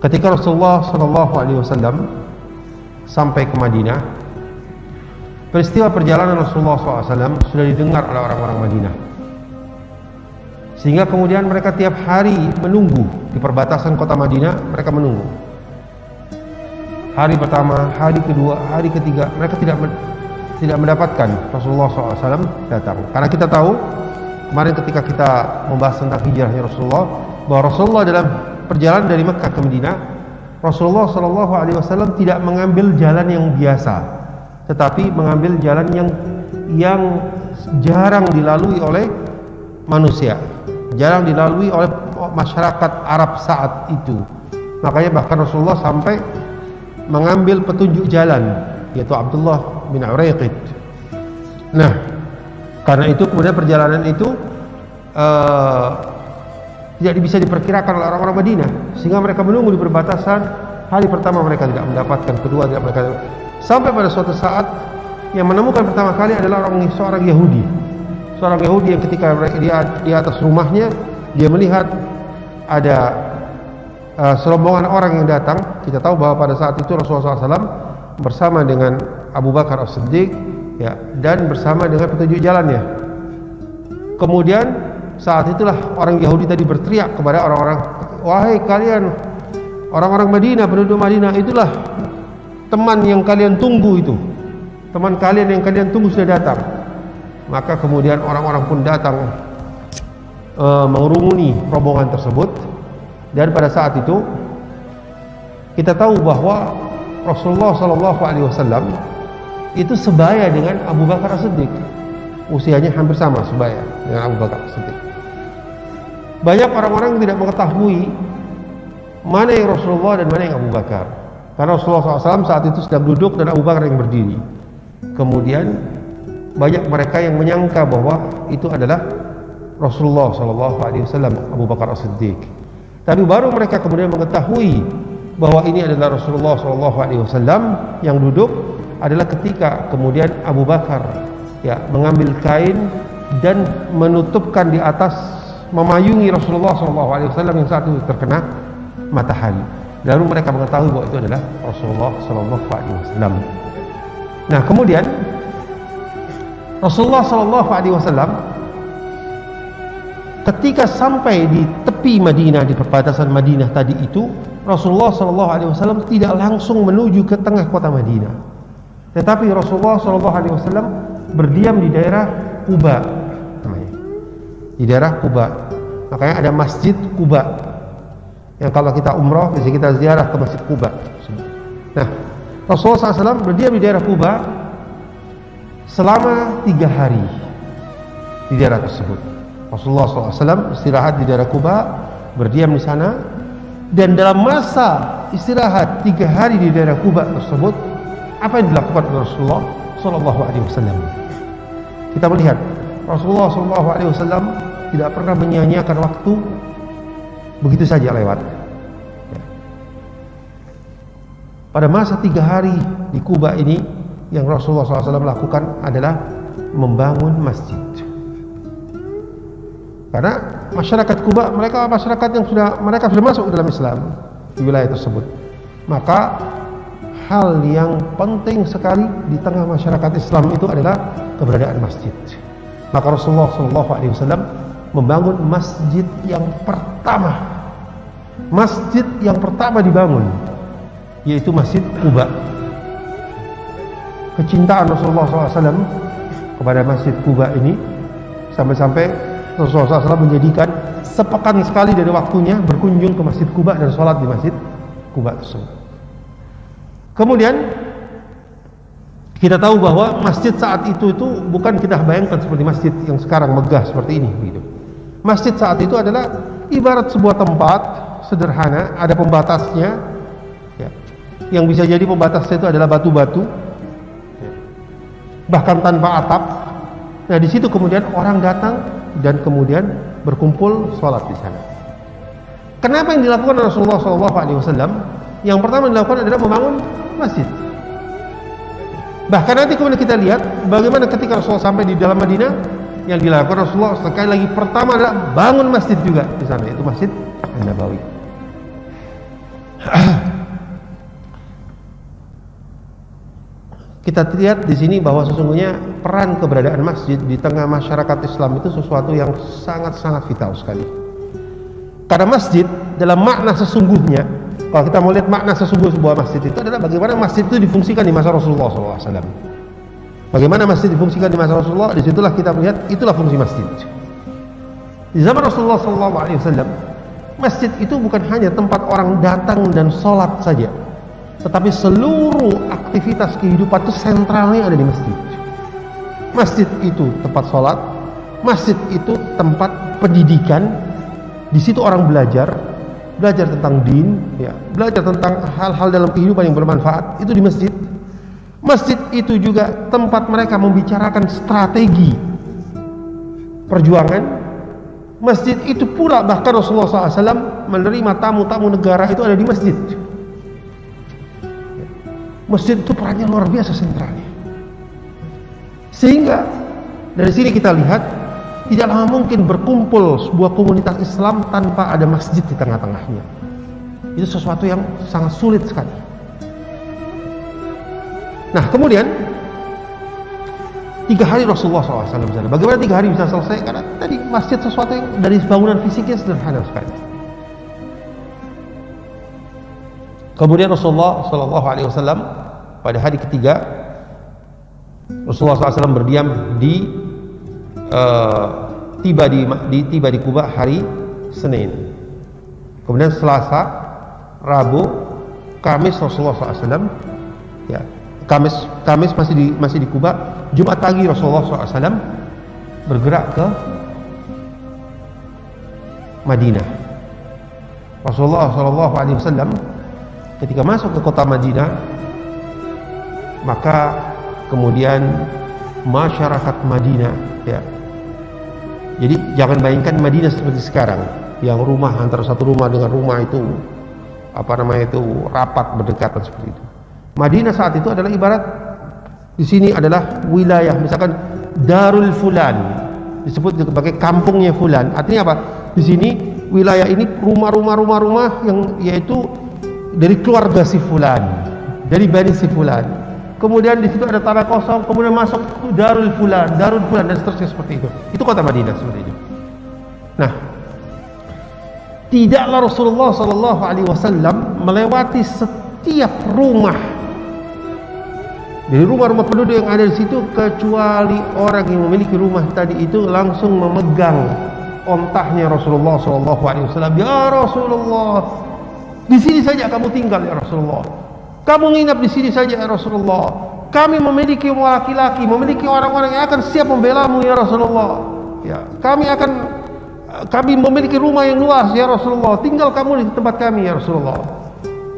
Ketika Rasulullah SAW sampai ke Madinah, peristiwa perjalanan Rasulullah SAW sudah didengar oleh orang-orang Madinah, sehingga kemudian mereka tiap hari menunggu di perbatasan kota Madinah. Mereka menunggu hari pertama, hari kedua, hari ketiga, mereka tidak mendapatkan Rasulullah SAW datang. Karena kita tahu kemarin ketika kita membahas tentang hijrahnya Rasulullah, bahwa Rasulullah dalam perjalanan dari Mekah ke Madinah, Rasulullah SAW tidak mengambil jalan yang biasa, tetapi mengambil jalan yang jarang dilalui oleh manusia, jarang dilalui oleh masyarakat Arab saat itu. Makanya bahkan Rasulullah sampai mengambil petunjuk jalan, yaitu Abdullah bin Uraiqid. Nah, karena itu kemudian perjalanan itu tidak bisa diperkirakan oleh orang-orang Madinah, sehingga mereka menunggu di perbatasan. Hari pertama mereka tidak mendapatkan, kedua tidak mereka, sampai pada suatu saat yang menemukan pertama kali adalah seorang Yahudi yang ketika dia di atas rumahnya, dia melihat ada serombongan orang yang datang. Kita tahu bahwa pada saat itu Rasulullah SAW bersama dengan Abu Bakar As-Siddiq, ya, dan bersama dengan petunjuk jalannya. Kemudian saat itulah orang Yahudi tadi berteriak kepada orang-orang, wahai kalian orang-orang Madinah, penduduk Madinah, itulah teman yang kalian tunggu, itu teman kalian yang kalian tunggu sudah datang. Maka kemudian orang-orang pun datang mengerumuni rombongan tersebut. Dan pada saat itu kita tahu bahwa Rasulullah SAW itu sebaya dengan Abu Bakar As-Siddiq, usianya hampir sama sebaya dengan Abu Bakar As-Siddiq. Banyak orang-orang yang tidak mengetahui mana yang Rasulullah dan mana yang Abu Bakar, karena Rasulullah SAW saat itu sedang duduk dan Abu Bakar yang berdiri. Kemudian banyak mereka yang menyangka bahwa itu adalah Rasulullah SAW, Abu Bakar As-Siddiq. Tapi baru mereka kemudian mengetahui bahwa ini adalah Rasulullah SAW yang duduk adalah ketika kemudian Abu Bakar, ya, mengambil kain dan menutupkan di atas, memayungi Rasulullah SAW yang saat itu terkena matahari. Lalu mereka mengetahui bahwa itu adalah Rasulullah SAW. Nah, kemudian Rasulullah SAW ketika sampai di tepi Madinah, di perbatasan Madinah tadi itu, Rasulullah SAW tidak langsung menuju ke tengah kota Madinah, tetapi Rasulullah SAW berdiam di daerah Quba, di daerah Quba. Makanya ada Masjid Quba, yang kalau kita umrah bisa kita ziarah ke Masjid Quba. Nah, Rasulullah SAW berdiam di daerah Quba selama 3 hari di daerah tersebut. Rasulullah SAW istirahat di daerah Quba, berdiam di sana, dan dalam masa istirahat 3 hari di daerah Quba tersebut, apa yang dilakukan oleh Rasulullah SAW? Kita melihat Rasulullah SAW tidak pernah menyia-nyiakan waktu begitu saja lewat. Pada masa 3 hari di Quba ini, yang Rasulullah SAW lakukan adalah membangun masjid. Karena masyarakat Quba, mereka masyarakat yang sudah masuk dalam Islam di wilayah tersebut. Maka hal yang penting sekali di tengah masyarakat Islam itu adalah keberadaan masjid. Maka Rasulullah SAW membangun masjid yang pertama. Masjid yang pertama dibangun yaitu Masjid Quba. Kecintaan Rasulullah SAW kepada Masjid Quba ini sampai-sampai Rasulullah SAW menjadikan sepekan sekali dari waktunya berkunjung ke Masjid Quba dan sholat di Masjid Quba tersebut. Kemudian kita tahu bahwa masjid saat itu bukan kita bayangkan seperti masjid yang sekarang megah seperti ini, gitu. Masjid saat itu adalah ibarat sebuah tempat sederhana, ada pembatasnya, ya, yang bisa jadi pembatasnya itu adalah batu-batu, ya, bahkan tanpa atap. Nah, di situ kemudian orang datang dan kemudian berkumpul sholat di sana. Kenapa yang dilakukan Rasulullah SAW? Yang pertama dilakukan adalah membangun masjid. Bahkan nanti kemudian kita lihat bagaimana ketika Rasulullah sampai di dalam Madinah, yang dilakukan Rasulullah sekali lagi pertama adalah bangun masjid juga di sana, yaitu Masjid An-Nabawi. Kita lihat di sini bahwa sesungguhnya peran keberadaan masjid di tengah masyarakat Islam itu sesuatu yang sangat-sangat vital sekali. Karena masjid dalam makna sesungguhnya, kalau kita mau lihat makna sesungguh sebuah masjid itu adalah bagaimana masjid itu difungsikan di masa Rasulullah SAW. Bagaimana masjid difungsikan di masa Rasulullah, disitulah kita melihat itulah fungsi masjid. Di zaman Rasulullah SAW, masjid itu bukan hanya tempat orang datang dan sholat saja, tetapi seluruh aktivitas kehidupan itu sentralnya ada di masjid. Masjid itu tempat sholat, masjid itu tempat pendidikan. Di situ orang belajar tentang din, ya, belajar tentang hal-hal dalam kehidupan yang bermanfaat. Itu di masjid. Masjid itu juga tempat mereka membicarakan strategi perjuangan. Masjid itu pula bahkan Rasulullah SAW menerima tamu-tamu negara itu ada di masjid. Masjid itu perannya luar biasa sentralnya. Sehingga dari sini kita lihat tidaklah mungkin berkumpul sebuah komunitas Islam tanpa ada masjid di tengah-tengahnya. Itu sesuatu yang sangat sulit sekali. Nah, kemudian 3 hari Rasulullah SAW misalnya. Bagaimana 3 hari bisa selesai? Karena tadi masjid sesuatu yang dari bangunan fisiknya sederhana sekali. Kemudian Rasulullah SAW pada hari ketiga Rasulullah SAW berdiam tiba di Kuba hari Senin. Kemudian Selasa, Rabu, Kamis Rasulullah SAW, ya, Kamis masih di Kuba. Jumat pagi Rasulullah SAW bergerak ke Madinah. Rasulullah SAW ketika masuk ke kota Madinah, maka kemudian masyarakat Madinah, ya. Jadi jangan bayangkan Madinah seperti sekarang, yang rumah antara satu rumah dengan rumah itu rapat berdekatan seperti itu. Madinah saat itu adalah ibarat di sini adalah wilayah, misalkan Darul Fulan, disebut sebagai kampungnya Fulan. Artinya apa? Di sini wilayah ini rumah yang yaitu dari keluarga si Fulan, dari Bani si Fulan. Kemudian di situ ada tanah kosong, kemudian masuk Darul Fulan dan seterusnya seperti itu. Itu kota Madinah seperti itu. Nah, tidaklah Rasulullah SAW melewati setiap rumah dari rumah-rumah penduduk yang ada di situ, kecuali orang yang memiliki rumah tadi itu langsung memegang ontahnya Rasulullah SAW. Ya Rasulullah, di sini saja kamu tinggal ya Rasulullah. Kamu nginap di sini saja ya Rasulullah. Kami memiliki laki-laki, memiliki orang-orang yang akan siap membelamu ya Rasulullah. Ya, kami memiliki rumah yang luas ya Rasulullah. Tinggal kamu di tempat kami ya Rasulullah.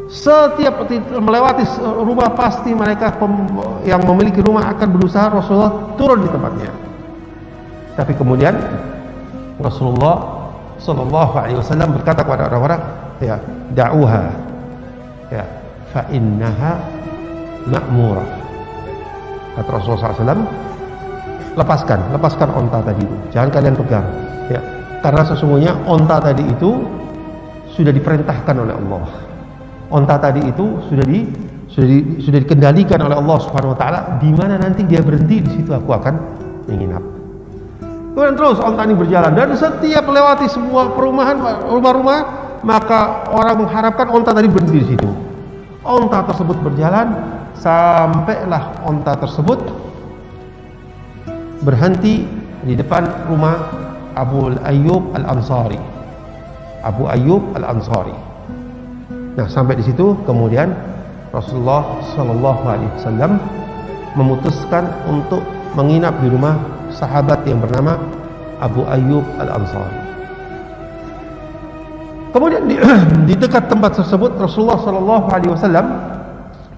Setiap melewati rumah pasti mereka yang memiliki rumah akan berusaha Rasulullah turun di tempatnya. Tapi kemudian Rasulullah SAW berkata kepada orang-orang, ya, da'uha, ya, fa innaha ma'murah. Kata Rasulullah SAW, lepaskan onta tadi itu, jangan kalian pegang, ya, karena sesungguhnya onta tadi itu sudah diperintahkan oleh Allah. Onta tadi itu sudah dikendalikan oleh Allah Subhanahu wa taala. Di mana nanti dia berhenti, di situ aku akan menginap. Kemudian terus onta ini berjalan, dan setiap melewati semua perumahan, rumah-rumah, maka orang mengharapkan onta tadi berhenti di situ. Onta tersebut berjalan sampailah onta tersebut berhenti di depan rumah Abu Ayyub Al-Ansari. Abu Ayyub Al-Ansari. Nah, sampai di situ kemudian Rasulullah SAW memutuskan untuk menginap di rumah sahabat yang bernama Abu Ayyub Al-Ansari. Kemudian di dekat tempat tersebut Rasulullah SAW,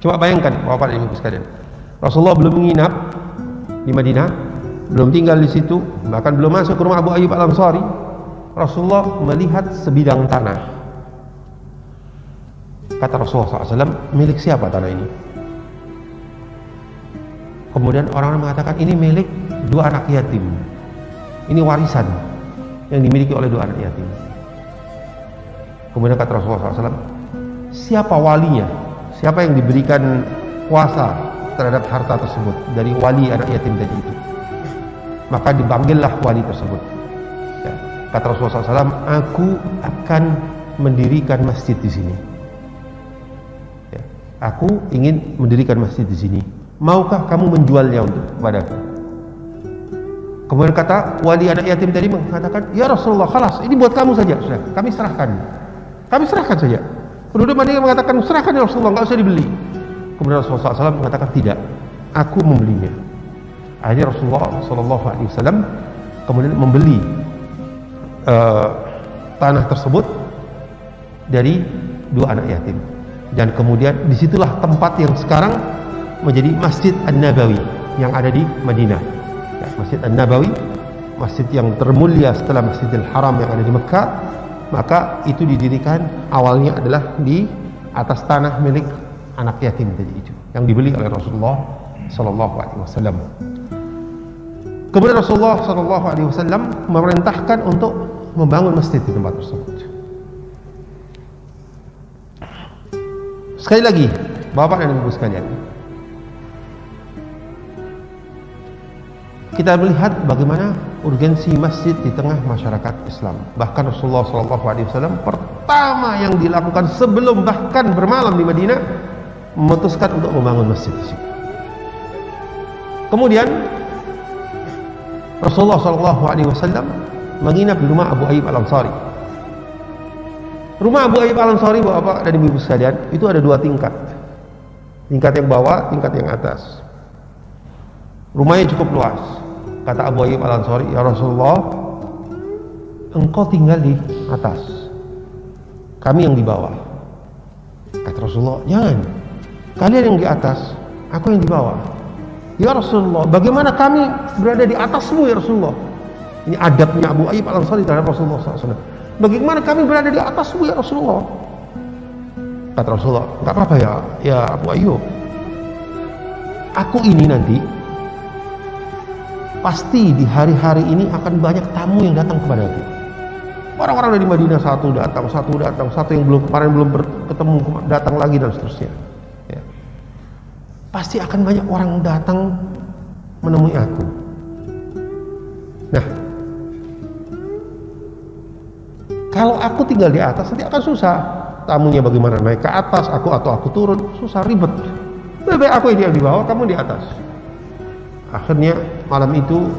coba bayangkan Bapak Ibu sekalian, Rasulullah belum menginap di Madinah, belum tinggal di situ, bahkan belum masuk ke rumah Abu Ayyub Al-Ansari. Rasulullah melihat sebidang tanah. Kata Rasulullah SAW, milik siapa tanah ini? Kemudian orang-orang mengatakan ini milik 2 anak yatim. Ini warisan yang dimiliki oleh 2 anak yatim. Kemudian kata Rasulullah SAW, siapa walinya, siapa yang diberikan kuasa terhadap harta tersebut dari wali anak yatim tadi itu. Maka dipanggillah wali tersebut. Ya. Kata Rasulullah SAW, aku akan mendirikan masjid di sini. Ya. Aku ingin mendirikan masjid di sini. Maukah kamu menjualnya untuk kepadaku? Kemudian kata wali anak yatim tadi mengatakan, ya Rasulullah, khalas, ini buat kamu saja, sudah, kami serahkan. Kami serahkan saja. Penduduk Madinah mengatakan, serahkan ya Rasulullah, nggak usah dibeli. Kemudian Rasulullah SAW mengatakan, tidak, aku membelinya. Akhirnya Rasulullah SAW kemudian membeli tanah tersebut dari dua anak yatim, dan kemudian disitulah tempat yang sekarang menjadi Masjid An-Nabawi yang ada di Madinah. Ya, Masjid An-Nabawi, masjid yang termulia setelah Masjidil Haram yang ada di Mekah, maka itu didirikan awalnya adalah di atas tanah milik anak yatim tadi itu yang dibeli oleh Rasulullah SAW. Kemudian Rasulullah SAW memerintahkan untuk membangun masjid di tempat tersebut. Sekali lagi, Bapak dan Ibu sekalian, kita melihat bagaimana urgensi masjid di tengah masyarakat Islam. Bahkan Rasulullah SAW pertama yang dilakukan sebelum bahkan bermalam di Madinah, memutuskan untuk membangun masjid di situ. Kemudian Rasulullah SAW menginap di rumah Abu Ayyub Al-Ansari. Rumah Abu Ayyub Al-Ansari, Bapak dan Ibu sekalian, itu ada dua tingkat. Tingkat yang bawah, tingkat yang atas. Rumahnya cukup luas. Kata Abu Ayyub Al-Ansari, ya Rasulullah, engkau tinggal di atas, kami yang di bawah. Kata Rasulullah, jangan, kalian yang di atas, aku yang di bawah. Ya Rasulullah, bagaimana kami berada di atasmu ya Rasulullah? Ini adabnya Abu Ayyub Al-Ansari terhadap Rasulullah SAW. Bagaimana kami berada di atasmu ya Rasulullah? Kata Rasulullah, enggak apa-apa ya Abu Ayyub, aku ini nanti pasti di hari-hari ini akan banyak tamu yang datang kepadaku. Orang-orang dari Madinah satu datang, satu yang kemarin belum ketemu datang lagi, dan seterusnya. Ya. Pasti akan banyak orang datang menemui aku. Nah, kalau aku tinggal di atas nanti akan susah. Tamunya bagaimana naik ke atas, aku turun, susah, ribet. Lebih baik aku yang di bawah, kamu di atas. Akhirnya malam itu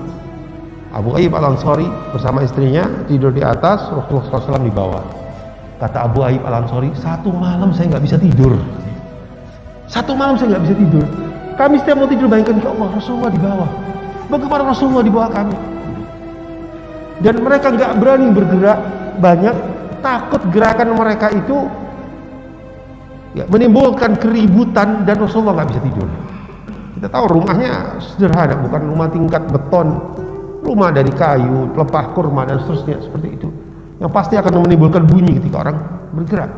Abu Ayyub Al-Ansari bersama istrinya tidur di atas, Rasulullah SAW di bawah. Kata Abu Ayyub Al-Ansari, satu malam saya nggak bisa tidur. Satu malam saya nggak bisa tidur. Kami setiap mau tidur bayangkan, ya Allah, Rasulullah di bawah. Bagaimana Rasulullah di bawah kami? Dan mereka nggak berani bergerak banyak, takut gerakan mereka itu ya, menimbulkan keributan dan Rasulullah nggak bisa tidur. Kita tahu rumahnya sederhana, bukan rumah tingkat beton, rumah dari kayu, pelepah kurma dan seterusnya seperti itu, yang pasti akan menimbulkan bunyi ketika orang bergerak.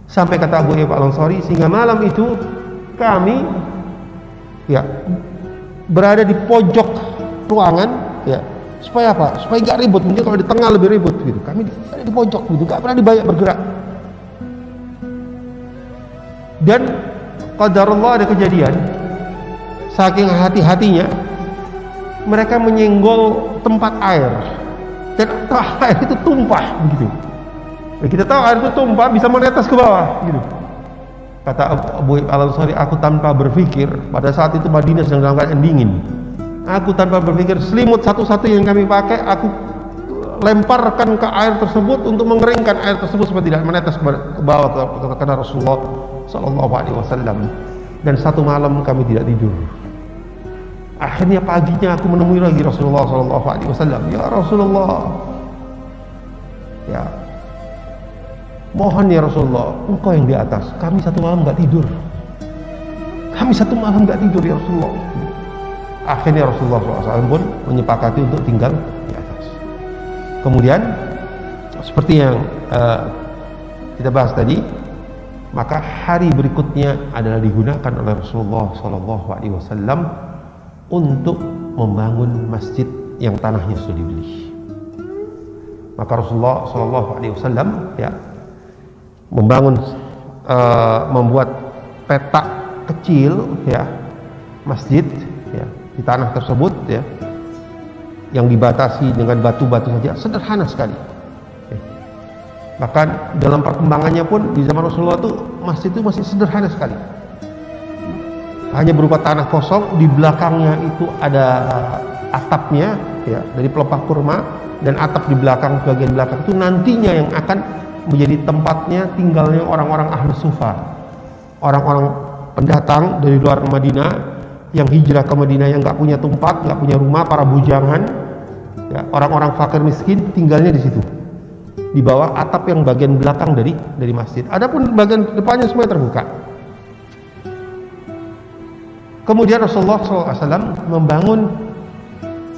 Sampai kata Abu Ayyub Al-Ansari, sehingga malam itu kami ya berada di pojok ruangan, ya, supaya apa? Supaya nggak ribut. Mungkin kalau di tengah lebih ribut gitu. Kami ada di pojok gitu, nggak berani banyak bergerak. Dan qadarullah, ada kejadian, saking hati-hatinya mereka menyenggol tempat air, dan air itu tumpah begitu. Ya, kita tahu air itu tumpah bisa menetes ke bawah gitu. Kata Abu Ayyub Al-Ansari, aku tanpa berpikir, pada saat itu Madinah sedang dalam keadaan dingin, aku tanpa berpikir, selimut satu-satu yang kami pakai aku lemparkan ke air tersebut untuk mengeringkan air tersebut supaya tidak menetes ke bawah ke Rasulullah SAW. Dan satu malam kami tidak tidur. Akhirnya paginya aku menemui lagi Rasulullah SAW. Ya Rasulullah, ya mohon ya Rasulullah, engkau yang di atas, kami satu malam nggak tidur. Kami satu malam nggak tidur ya Rasulullah. Akhirnya Rasulullah SAW pun menyepakati untuk tinggal di atas. Kemudian seperti yang kita bahas tadi, maka hari berikutnya adalah digunakan oleh Rasulullah SAW untuk membangun masjid yang tanahnya sudah dibeli. Maka Rasulullah SAW ya membangun membuat petak kecil ya masjid ya di tanah tersebut ya, yang dibatasi dengan batu-batu saja, sederhana sekali ya. Bahkan dalam perkembangannya pun di zaman Rasulullah itu masjid itu masih sederhana sekali, hanya berupa tanah kosong, di belakangnya itu ada atapnya ya dari pelepah kurma, dan atap di belakang, bagian belakang itu nantinya yang akan menjadi tempatnya tinggalnya orang-orang ahli sufa, orang-orang pendatang dari luar Madinah yang hijrah ke Madinah, yang nggak punya tempat, nggak punya rumah, para bujangan ya, orang-orang fakir miskin tinggalnya di situ, di bawah atap yang bagian belakang dari masjid. Adapun bagian depannya semua terbuka. Kemudian Rasulullah SAW membangun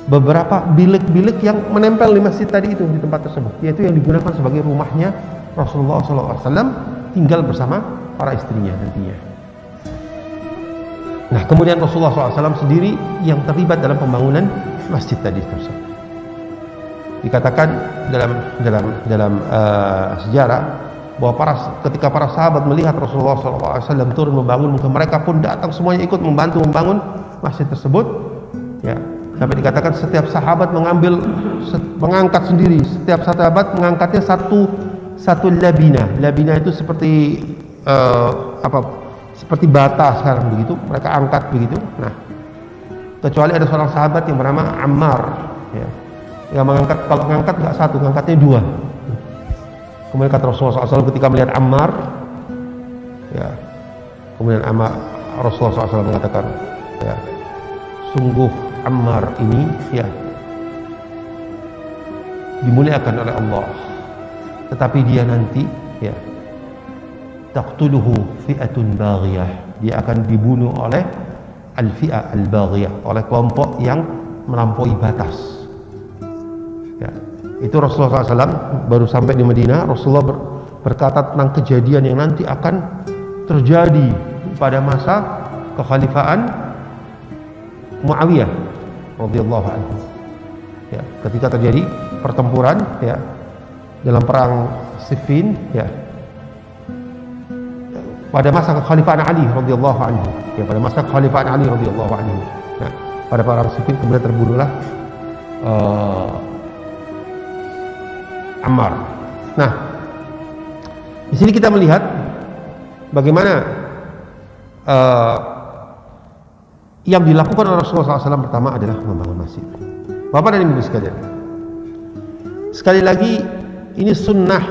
beberapa bilik-bilik yang menempel di masjid tadi itu, di tempat tersebut, yaitu yang digunakan sebagai rumahnya Rasulullah SAW tinggal bersama para istrinya nantinya. Nah, kemudian Rasulullah SAW sendiri yang terlibat dalam pembangunan masjid tadi tersebut. Dikatakan dalam sejarah bahwa ketika para sahabat melihat Rasulullah SAW turun membangun, mereka pun datang semuanya ikut membantu membangun masjid tersebut. Ya, sampai dikatakan setiap sahabat mengangkat sendiri, setiap sahabat mengangkatnya satu labina. Labina itu seperti seperti bata sekarang begitu, mereka angkat begitu. Nah, kecuali ada seorang sahabat yang bernama Ammar ya, yang mengangkat, kalau mengangkat nggak satu, mengangkatnya dua. Kemudian kata Rasulullah SAW ketika melihat Ammar ya, kemudian Rasulullah SAW mengatakan ya, sungguh Ammar ini ya dimuliakan oleh Allah, tetapi dia nanti ya taqtuluhu fi'atun baghiyah, dia akan dibunuh oleh al-fi'ah al-baghiyah, oleh kelompok yang melampaui batas ya. Itu Rasulullah SAW baru sampai di Madinah. Rasulullah berkata tentang kejadian yang nanti akan terjadi pada masa kekhalifahan Muawiyah radhiyallahu anhu ya, ketika terjadi pertempuran ya dalam perang Siffin ya, pada masa kekhalifahan Ali radhiyallahu anhu ya, pada masa kekhalifahan Ali radhiyallahu anhu. Nah, pada perang Siffin kemudian terbunuhlah Ammar. Nah, di sini kita melihat bagaimana yang dilakukan oleh Rasulullah SAW pertama adalah membangun masjid. Bapak dan Ibu sekalian, sekali lagi ini sunnah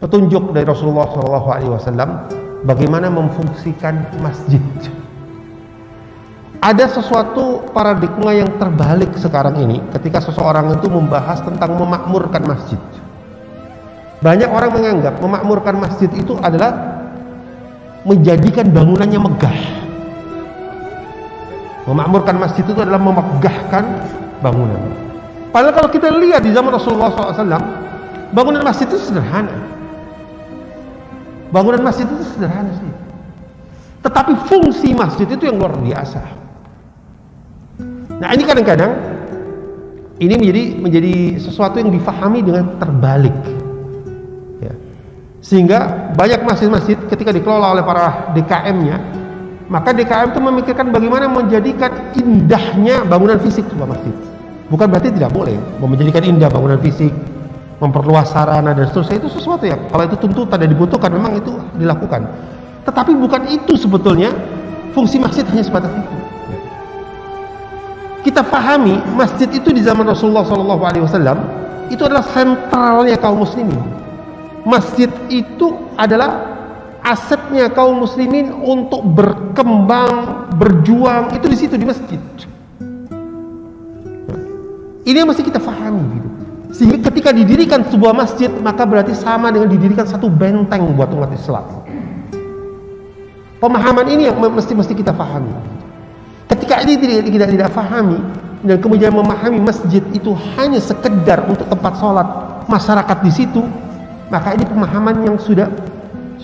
petunjuk dari Rasulullah SAW bagaimana memfungsikan masjid. Ada sesuatu paradigma yang terbalik sekarang ini ketika seseorang itu membahas tentang memakmurkan masjid. Banyak orang menganggap memakmurkan masjid itu adalah menjadikan bangunannya megah. Memakmurkan masjid itu adalah memegahkan bangunan. Padahal kalau kita lihat di zaman Rasulullah SAW, bangunan masjid itu sederhana. Bangunan masjid itu sederhana sih. Tetapi fungsi masjid itu yang luar biasa. Nah, ini kadang-kadang ini menjadi sesuatu yang difahami dengan terbalik ya. Sehingga banyak masjid-masjid ketika dikelola oleh para DKM-nya, maka DKM itu memikirkan bagaimana menjadikan indahnya bangunan fisik sebuah masjid. Bukan berarti tidak boleh menjadikan indah bangunan fisik, memperluas sarana dan seterusnya, itu sesuatu yang kalau itu tuntutan dan dibutuhkan memang itu dilakukan. Tetapi bukan itu sebetulnya fungsi masjid, hanya sebatas itu. Kita pahami masjid itu di zaman Rasulullah SAW itu adalah sentralnya kaum muslimin. Masjid itu adalah asetnya kaum muslimin untuk berkembang, berjuang, itu di situ, di masjid. Ini yang mesti kita pahami gitu. Sehingga ketika didirikan sebuah masjid, maka berarti sama dengan didirikan satu benteng buat umat Islam. Pemahaman ini yang mesti kita pahami. Ketika ini tidak pahami dan kemudian memahami masjid itu hanya sekedar untuk tempat sholat masyarakat di situ, maka ini pemahaman yang sudah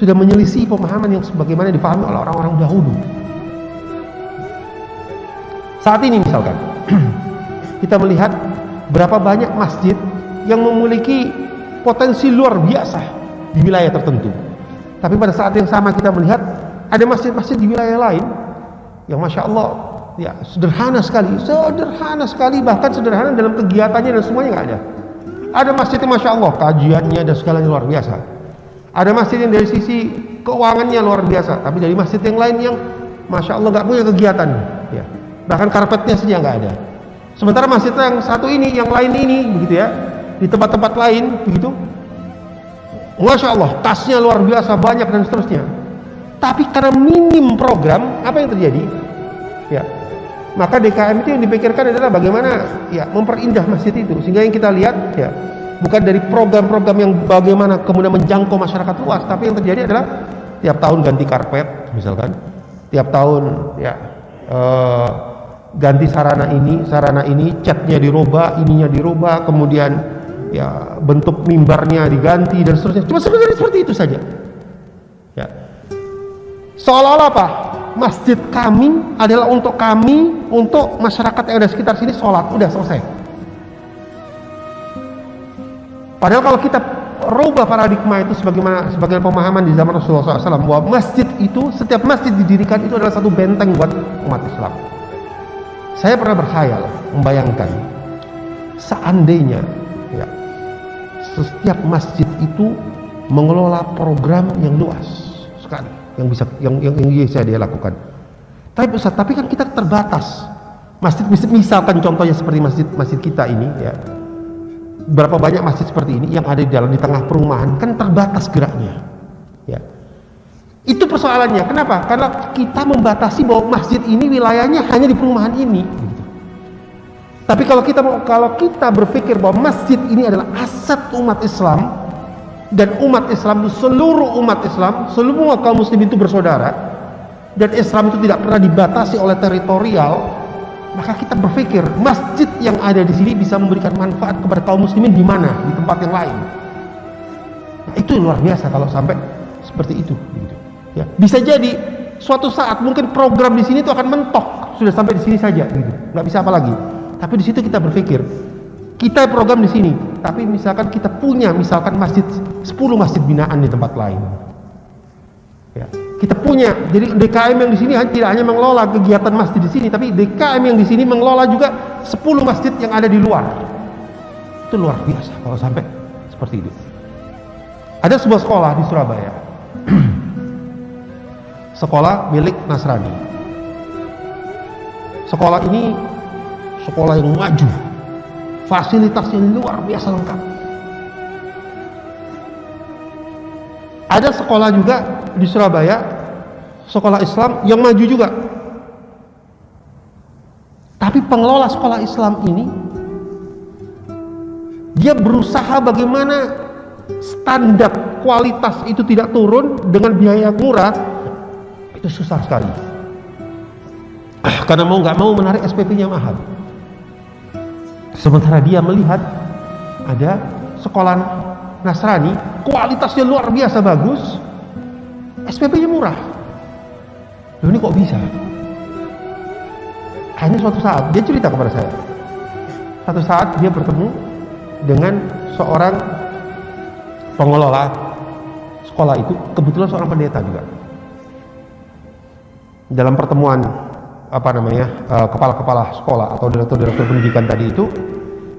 menyelisih pemahaman yang sebagaimana dipahami oleh orang-orang dahulu. Saat ini misalkan kita melihat berapa banyak masjid yang memiliki potensi luar biasa di wilayah tertentu. Tapi pada saat yang sama kita melihat ada masjid-masjid di wilayah lain yang Masya Allah ya sederhana sekali, bahkan sederhana dalam kegiatannya dan semuanya nggak ada. Ada masjid yang Masya Allah kajiannya dan segalanya luar biasa. Ada masjid yang dari sisi keuangannya luar biasa, tapi dari masjid yang lain yang Masya Allah nggak punya kegiatan ya. Bahkan karpetnya saja nggak ada. Sementara masjid yang satu ini, yang lain ini begitu ya, di tempat-tempat lain begitu, Masya Allah tasnya luar biasa banyak dan seterusnya. Tapi karena minim program, apa yang terjadi? Ya, maka DKM itu yang dipikirkan adalah bagaimana ya memperindah masjid itu, sehingga yang kita lihat ya bukan dari program-program yang bagaimana kemudian menjangkau masyarakat luas, tapi yang terjadi adalah tiap tahun ganti karpet misalkan, tiap tahun ya ganti sarana ini, catnya dirubah, ininya dirubah, kemudian ya bentuk mimbarnya diganti dan seterusnya. Cuma sebenarnya seperti itu saja. Ya. Seolah-olah apa? Masjid kami adalah untuk kami, untuk masyarakat yang ada sekitar sini sholat, udah selesai. Padahal kalau kita rubah paradigma itu sebagai pemahaman di zaman Rasulullah SAW bahwa masjid itu, setiap masjid didirikan itu adalah satu benteng buat umat Islam. Saya pernah berkhayal, membayangkan seandainya ya, setiap masjid itu mengelola program yang luas sekali, yang bisa dia lakukan. Tapi Ustaz, tapi kan kita terbatas. Masjid misalkan contohnya seperti masjid kita ini ya. Berapa banyak masjid seperti ini yang ada di tengah perumahan, kan terbatas geraknya. Ya. Itu persoalannya. Kenapa? Karena kita membatasi bahwa masjid ini wilayahnya hanya di perumahan ini. Gitu. Tapi kalau kita berpikir bahwa masjid ini adalah aset umat Islam, dan umat Islam itu seluruh umat Islam, seluruh kaum muslim itu bersaudara, dan Islam itu tidak pernah dibatasi oleh teritorial, maka kita berpikir masjid yang ada di sini bisa memberikan manfaat kepada kaum muslimin di mana? Di tempat yang lain. Nah, itu luar biasa kalau sampai seperti itu. Gitu. Ya, bisa jadi suatu saat mungkin program di sini itu akan mentok, sudah sampai di sini saja, gitu. Nggak bisa apa lagi. Tapi di situ kita berpikir, kita program di sini, tapi misalkan kita punya misalkan 10 masjid binaan di tempat lain. Ya, kita punya, jadi DKM yang di sini tidak hanya mengelola kegiatan masjid di sini, tapi DKM yang di sini mengelola juga 10 masjid yang ada di luar. Itu luar biasa kalau sampai seperti itu. Ada sebuah sekolah di Surabaya. Sekolah milik Nasrani. Sekolah ini sekolah yang maju, fasilitasnya luar biasa lengkap. Ada sekolah juga di Surabaya, sekolah Islam yang maju juga. Tapi pengelola sekolah Islam ini, dia berusaha bagaimana standar kualitas itu tidak turun dengan biaya murah. Itu susah sekali. Karena mau nggak mau menarik SPP-nya mahal. Sementara dia melihat ada sekolah Nasrani, kualitasnya luar biasa bagus, SPP-nya murah. Loh, ini kok bisa? Hanya suatu saat dia cerita kepada saya. Satu saat dia bertemu dengan seorang pengelola sekolah itu, kebetulan seorang pendeta juga. Dalam pertemuan kepala-kepala sekolah atau direktur pendidikan tadi itu,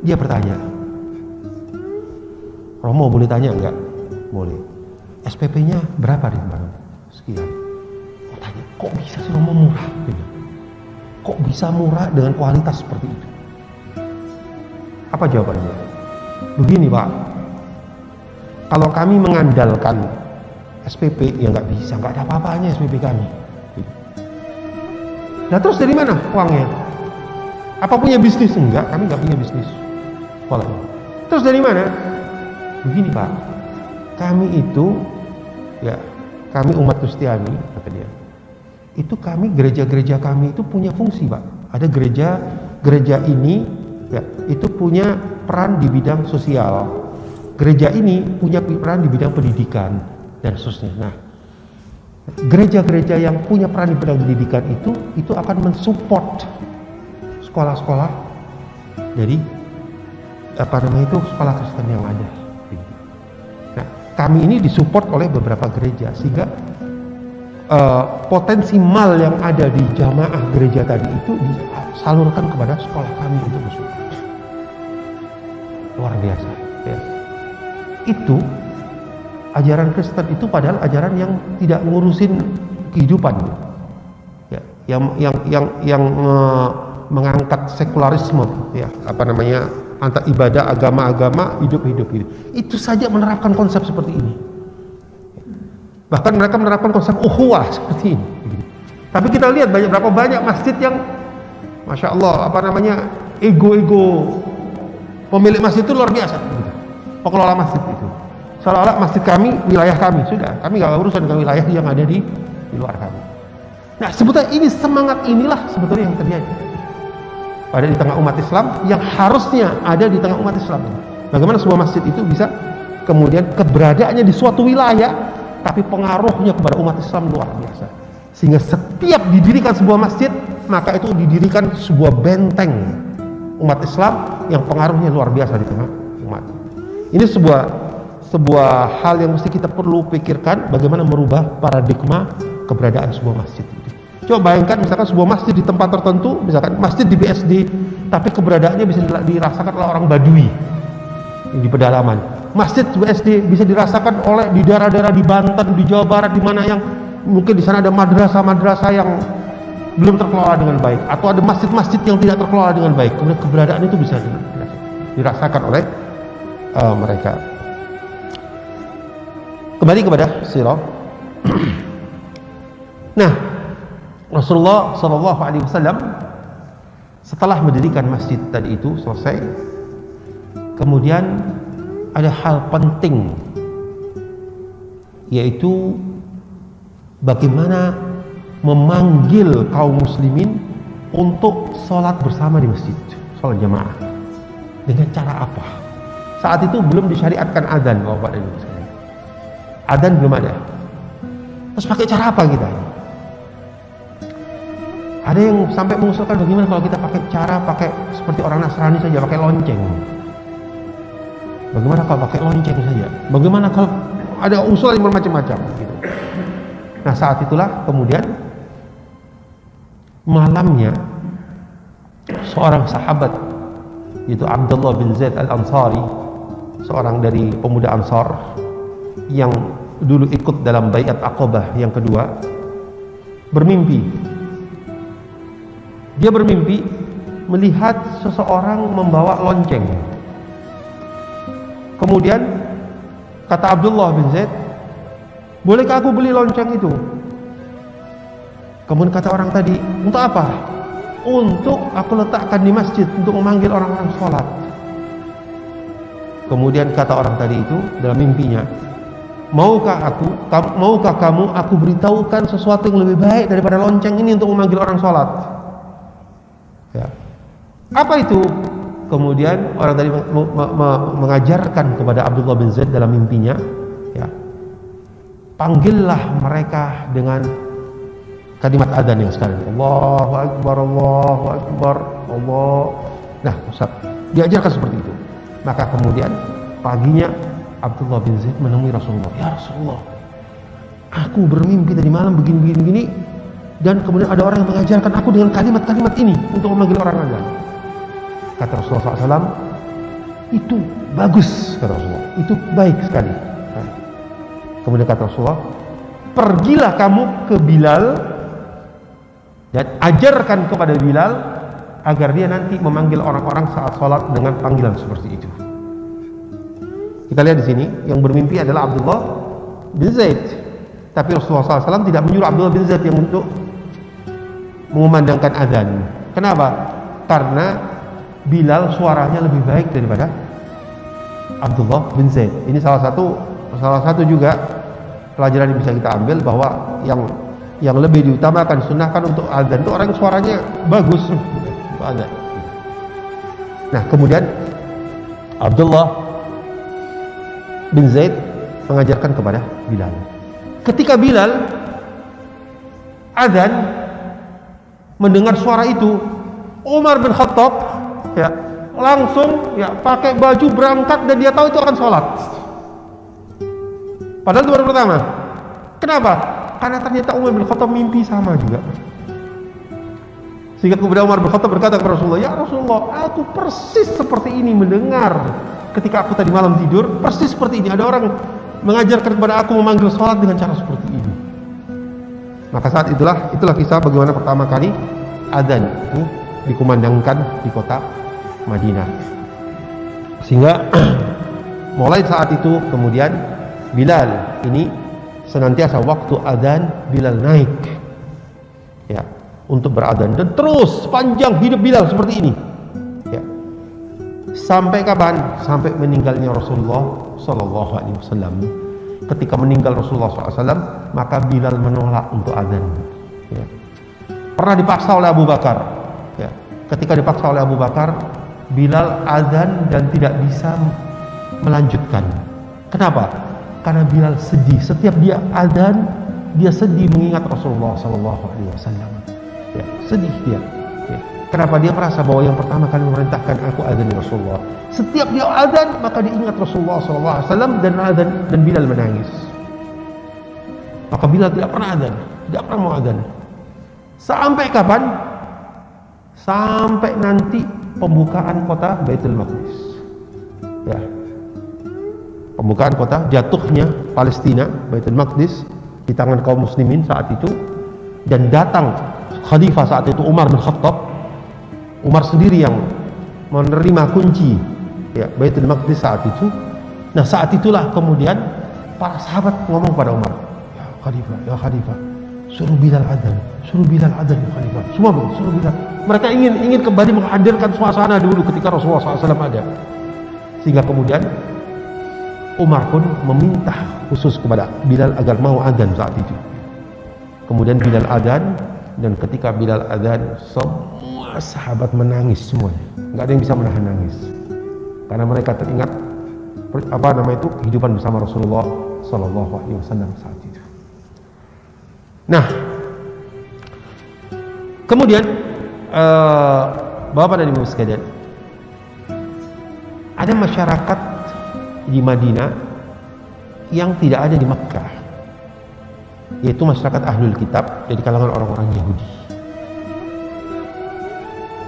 dia bertanya, Romo boleh tanya enggak? Boleh. SPP-nya berapa di Bang? Sekian. Aku tanya, kok bisa sih Romo murah? Kok bisa murah dengan kualitas seperti itu? Apa jawabannya? Begini Pak, kalau kami mengandalkan SPP, ya nggak bisa, nggak ada apa-apanya SPP kami. Nah terus dari mana uangnya? Apa punya bisnis? Enggak, kami nggak punya bisnis. Sekolahnya. Terus dari mana? Begini Pak, kami itu, ya kami umat Kristiani, kata dia. Itu kami, gereja-gereja kami itu punya fungsi Pak. Ada gereja ini, ya itu punya peran di bidang sosial. Gereja ini punya peran di bidang pendidikan dan seterusnya. Nah, gereja-gereja yang punya peran di bidang pendidikan itu akan mensupport sekolah-sekolah dari sekolah Kristen yang ada. Nah, kami ini disupport oleh beberapa gereja, sehingga potensi mal yang ada di jamaah gereja tadi itu disalurkan kepada sekolah kami untuk bersupport. Luar biasa ya. Itu ajaran Kristen itu padahal ajaran yang tidak ngurusin kehidupan ya, yang mengangkat sekularisme ya, antar ibadah agama hidup. Itu saja menerapkan konsep seperti ini. Bahkan mereka menerapkan konsep ukhuwah seperti ini. Tapi kita lihat berapa banyak masjid yang Masya Allah ego pemilik masjid itu luar biasa gitu. Pengelola masjid itu seolah-olah masjid kami, wilayah kami, sudah kami gak urusan dengan wilayah yang ada di luar kami. Nah sebetulnya ini semangat inilah sebetulnya yang terjadi pada di tengah umat Islam, yang harusnya ada di tengah umat Islam. Bagaimana sebuah masjid itu bisa kemudian keberadaannya di suatu wilayah, tapi pengaruhnya kepada umat Islam luar biasa, sehingga setiap didirikan sebuah masjid, maka itu didirikan sebuah benteng umat Islam yang pengaruhnya luar biasa di tengah umat. Ini sebuah hal yang mesti kita perlu pikirkan, bagaimana merubah paradigma keberadaan sebuah masjid itu. Coba bayangkan misalkan sebuah masjid di tempat tertentu, misalkan masjid di BSD, tapi keberadaannya bisa dirasakan oleh orang Badui di pedalaman. Masjid di BSD bisa dirasakan oleh di daerah-daerah di Banten, di Jawa Barat, di mana yang mungkin di sana ada madrasah-madrasah yang belum terkelola dengan baik, atau ada masjid-masjid yang tidak terkelola dengan baik. Kemudian keberadaan itu bisa dirasakan oleh mereka. Kembali kepada sirah. Nah, Rasulullah SAW setelah mendirikan masjid tadi itu selesai, kemudian ada hal penting, yaitu bagaimana memanggil kaum muslimin untuk sholat bersama di masjid, sholat jamaah. Dengan cara apa? Saat itu belum disyariatkan adzan, Bapak dan Ibu sekalian. Adzan belum ada. Terus pakai cara apa kita? Ada yang sampai mengusulkan bagaimana kalau kita pakai seperti orang Nasrani saja, pakai lonceng. Bagaimana kalau pakai lonceng saja? Bagaimana kalau ada usulan yang bermacam-macam gitu. Nah saat itulah kemudian malamnya seorang sahabat, yaitu Abdullah bin Zaid al-Ansari, seorang dari pemuda Ansar yang dulu ikut dalam Baiat Aqabah yang kedua, bermimpi. Dia bermimpi melihat seseorang membawa lonceng. Kemudian kata Abdullah bin Zaid, bolehkah aku beli lonceng itu? Kemudian kata orang tadi, untuk apa? Untuk aku letakkan di masjid untuk memanggil orang-orang sholat. Kemudian kata orang tadi itu dalam mimpinya, maukah kamu aku beritahukan sesuatu yang lebih baik daripada lonceng ini untuk memanggil orang sholat? Ya. Apa itu? Kemudian orang tadi mengajarkan kepada Abdullah bin Zaid dalam mimpinya, ya, panggillah mereka dengan kalimat adzan yang sekarang, Allahu Akbar, Allahu Akbar, Allah. Nah, Ustaz, diajarkan seperti itu. Maka kemudian paginya Abdullah bin Zaid menemui Rasulullah. Ya Rasulullah, aku bermimpi tadi malam begini, dan kemudian ada orang yang mengajarkan aku dengan kalimat-kalimat ini untuk memanggil orang azan. Kata Rasulullah SAW, itu bagus, kata Rasulullah, itu baik sekali. Kemudian kata Rasulullah, pergilah kamu ke Bilal dan ajarkan kepada Bilal agar dia nanti memanggil orang-orang saat sholat dengan panggilan seperti itu. Kita lihat di sini yang bermimpi adalah Abdullah bin Zaid, tapi Rasulullah SAW tidak menyuruh Abdullah bin Zaid yang untuk mengumandangkan azan. Kenapa? Karena Bilal suaranya lebih baik daripada Abdullah bin Zaid. Ini salah satu juga pelajaran yang bisa kita ambil, bahwa yang lebih diutamakan, sunahkan untuk azan itu orang yang suaranya bagus untuk azan. Nah kemudian Abdullah bin Zaid mengajarkan kepada Bilal. Ketika Bilal azan, mendengar suara itu, Umar bin Khattab ya langsung ya pakai baju berangkat, dan dia tahu itu akan sholat. Padahal itu baru pertama. Kenapa? Karena ternyata Umar bin Khattab mimpi sama juga. Sehingga kemudian Umar bin Khattab berkata kepada Rasulullah, "Ya Rasulullah, aku persis seperti ini mendengar ketika aku tadi malam tidur, persis seperti ini. Ada orang mengajarkan kepada aku memanggil sholat dengan cara seperti ini." Maka saat itulah kisah bagaimana pertama kali adzan itu dikumandangkan di kota Madinah. Sehingga mulai saat itu kemudian Bilal ini senantiasa waktu adzan Bilal naik ya untuk beradzan, dan terus panjang hidup Bilal seperti ini ya. Sampai kapan? Sampai meninggalnya Rasulullah sallallahu alaihi wasallam. Ketika meninggal Rasulullah SAW, maka Bilal menolak untuk adzan ya. Pernah dipaksa oleh Abu Bakar ya. Ketika dipaksa oleh Abu Bakar, Bilal adzan dan tidak bisa melanjutkan. Kenapa? Karena Bilal sedih. Setiap dia adzan, dia sedih mengingat Rasulullah SAW. Ya, sedih dia. Ya. Kenapa? Dia merasa bahwa yang pertama kali memerintahkan aku adzan di Rasulullah. Setiap dia adzan, maka dia ingat Rasulullah SAW dan adzan, dan Bilal menangis. Maka Bilal tidak pernah adzan, tidak pernah mau adzan. Sampai kapan? Sampai nanti pembukaan kota Baitul Maqdis. Ya. Pembukaan kota, jatuhnya Palestina, Baitul Maqdis di tangan kaum muslimin saat itu, dan datang khalifah saat itu Umar bin Khattab. Umar sendiri yang menerima kunci ya Baitul Maqdis saat itu. Nah, saat itulah kemudian para sahabat ngomong pada Umar, ya Khalifah, suruh Bilal adzan ya Khalifah. Semua suruh Bilal. Mereka ingin kembali menghadirkan suasana dulu ketika Rasulullah SAW ada. Sehingga kemudian Umar pun meminta khusus kepada Bilal agar mau adzan saat itu. Kemudian Bilal adzan, dan ketika Bilal adzan, semua sahabat menangis semuanya. Nggak ada yang bisa menahan nangis. Karena mereka teringat kehidupan bersama Rasulullah sallallahu alaihi wasallam saat itu. Nah, kemudian Bapak dan Ibu sekalian, ada masyarakat di Madinah yang tidak ada di Makkah, yaitu masyarakat Ahlul Kitab dari kalangan orang-orang Yahudi.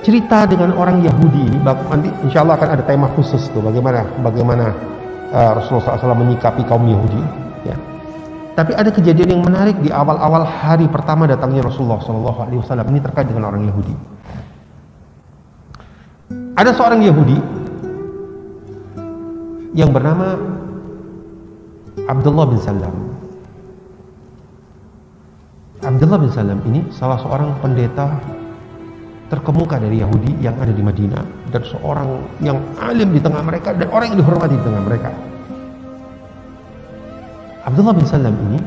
Cerita dengan orang Yahudi ini nanti insya Allah akan ada tema khusus tuh, bagaimana Rasulullah SAW menyikapi kaum Yahudi ya. Tapi ada kejadian yang menarik di awal-awal hari pertama datangnya Rasulullah SAW. Ini terkait dengan orang Yahudi. Ada seorang Yahudi yang bernama Abdullah bin Salam. Abdullah bin Salam ini salah seorang pendeta terkemuka dari Yahudi yang ada di Madinah, dan seorang yang alim di tengah mereka dan orang yang dihormati di tengah mereka. Abdullah bin Salam ini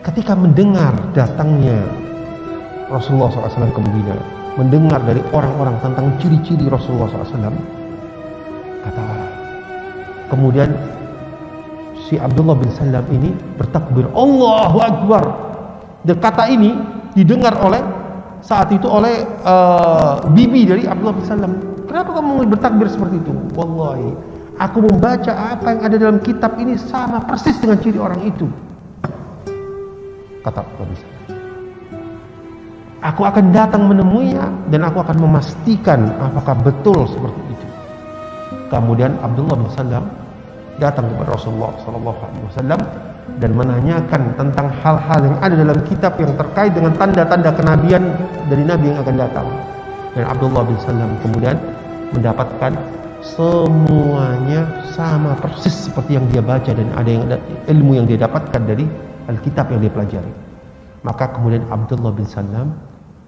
ketika mendengar datangnya Rasulullah SAW ke Madinah, mendengar dari orang-orang tentang ciri-ciri Rasulullah SAW, kemudian si Abdullah bin Salam ini bertakbir, Allahu Akbar. Dan kata ini didengar saat itu oleh bibi dari Abdullah bin Salam. Kenapa kamu bertakbir seperti itu? Wallahi, aku membaca apa yang ada dalam kitab ini sama persis dengan ciri orang itu, kata Abdullah bin Salam. Aku akan datang menemuinya dan aku akan memastikan apakah betul seperti itu. Kemudian Abdullah bin Salam datang kepada Rasulullah SAW dan menanyakan tentang hal-hal yang ada dalam kitab yang terkait dengan tanda-tanda kenabian dari Nabi yang akan datang. Dan Abdullah bin Salam kemudian mendapatkan semuanya sama persis seperti yang dia baca, dan ada ilmu yang dia dapatkan dari Alkitab yang dia pelajari. Maka kemudian Abdullah bin Salam